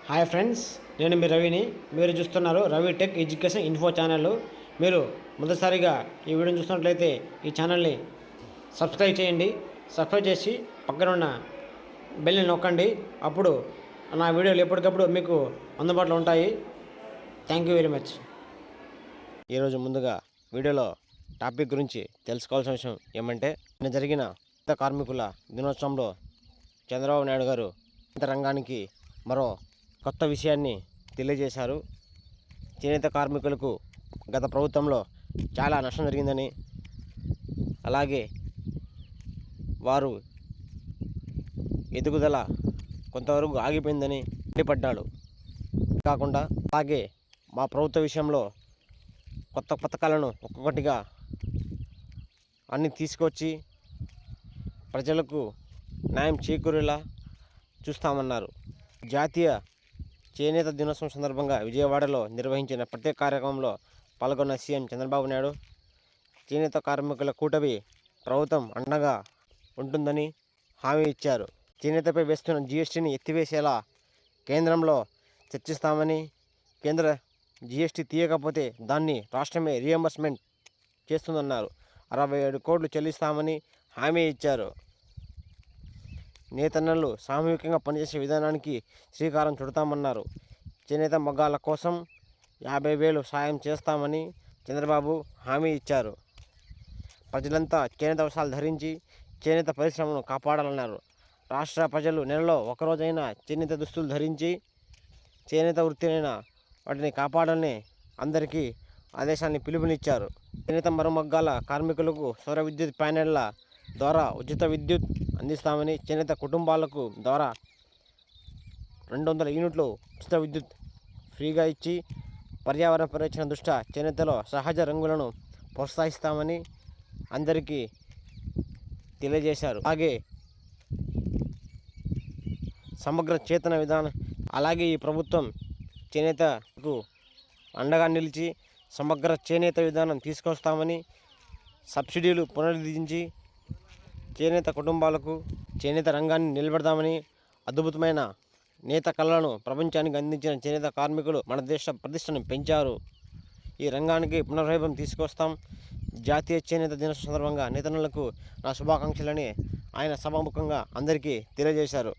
Hi friends, నేను మీ రవిని. మీరు చూస్తున్నారు Ravi tech education info channel. మీరు మొదటిసారిగా ఈ వీడియోని చూస్తున్నట్లయితే ఈ ఛానల్ని సబ్స్క్రైబ్ చేయండి. సబ్స్క్రైబ్ చేసి పక్కన ఉన్న బెల్ని నొక్కండి. అప్పుడు నా వీడియోలు ఎప్పటికప్పుడు మీకు అందుబాటులో ఉంటాయి. Thank you very much. ఈరోజు ముందుగా వీడియోలో టాపిక్ గురించి తెలుసుకోవాల్సిన విషయం ఏమంటే, నిన్న జరిగిన కార్మికుల దినోత్సవంలో చంద్రబాబు నాయుడు గారు రంగానికి మరో కొత్త విషయాన్ని తెలియజేశారు. చేనేత కార్మికులకు గత ప్రభుత్వంలో చాలా నష్టం జరిగిందని, అలాగే వారు ఎదుగుదల కొంతవరకు ఆగిపోయిందని మండిపడ్డాడు. కాకుండా అలాగే మా ప్రభుత్వ విషయంలో కొత్త పథకాలను ఒక్కొక్కటిగా అన్ని తీసుకొచ్చి ప్రజలకు న్యాయం చేకూరేలా చూస్తామన్నారు. జాతీయ చేనేత దినోత్సవం సందర్భంగా విజయవాడలో నిర్వహించిన ప్రత్యేక కార్యక్రమంలో పాల్గొన్న సీఎం చంద్రబాబు నాయుడు చేనేత కార్మికుల కూటమి ప్రభుత్వం అండగా ఉంటుందని హామీ ఇచ్చారు. చేనేతపై వేస్తున్న జీఎస్టీని ఎత్తివేసేలా కేంద్రంలో చర్చిస్తామని, కేంద్ర జీఎస్టీ తీయకపోతే దాన్ని రాష్ట్రమే రీఎంబర్స్మెంట్ చేస్తుందన్నారు. 67 కోట్లు చెల్లిస్తామని హామీ ఇచ్చారు. నేతన్నలు సామూహికంగా పనిచేసే విధానానికి శ్రీకారం చుడతామన్నారు. చేనేత మగ్గాల కోసం 50,000 సాయం చేస్తామని చంద్రబాబు హామీ ఇచ్చారు. ప్రజలంతా చేనేత వస్త్రాలు ధరించి చేనేత పరిశ్రమను కాపాడాలన్నారు. రాష్ట్ర ప్రజలు నెలలో ఒకరోజైనా చేనేత దుస్తులు ధరించి చేనేత వృత్తినైన వాటిని కాపాడాలని అందరికీ ఆదేశాన్ని పిలుపునిచ్చారు. చేనేత మరమగ్గాల కార్మికులకు సౌర విద్యుత్ ప్యానెళ్ల ద్వారా ఉచిత విద్యుత్ అందిస్తామని, చేనేత కుటుంబాలకు ద్వారా 200 యూనిట్లు ఉచిత విద్యుత్ ఫ్రీగా ఇచ్చి పర్యావరణ పరిరక్షణ దృష్ట్యా చేనేతలో సహజ రంగులను ప్రోత్సహిస్తామని అందరికీ తెలియజేశారు. అలాగే సమగ్ర చేతన విధానం అలాగే ఈ ప్రభుత్వం చేనేతకు అండగా నిలిచి సమగ్ర చేనేత విధానం తీసుకొస్తామని, సబ్సిడీలు పునరుద్ధరించి చేనేత కుటుంబాలకు చేనేత రంగాన్ని నిలబెడదామని, అద్భుతమైన నేత కళలను ప్రపంచానికి అందించిన చేనేత కార్మికులు మన దేశ ప్రతిష్టను పెంచారు. ఈ రంగానికి పునర్వైభవం తీసుకొస్తాం. జాతీయ చేనేత దినోత్సవం సందర్భంగా నేతన్నలకు నా శుభాకాంక్షలని ఆయన సభాముఖంగా అందరికీ తెలియజేశారు.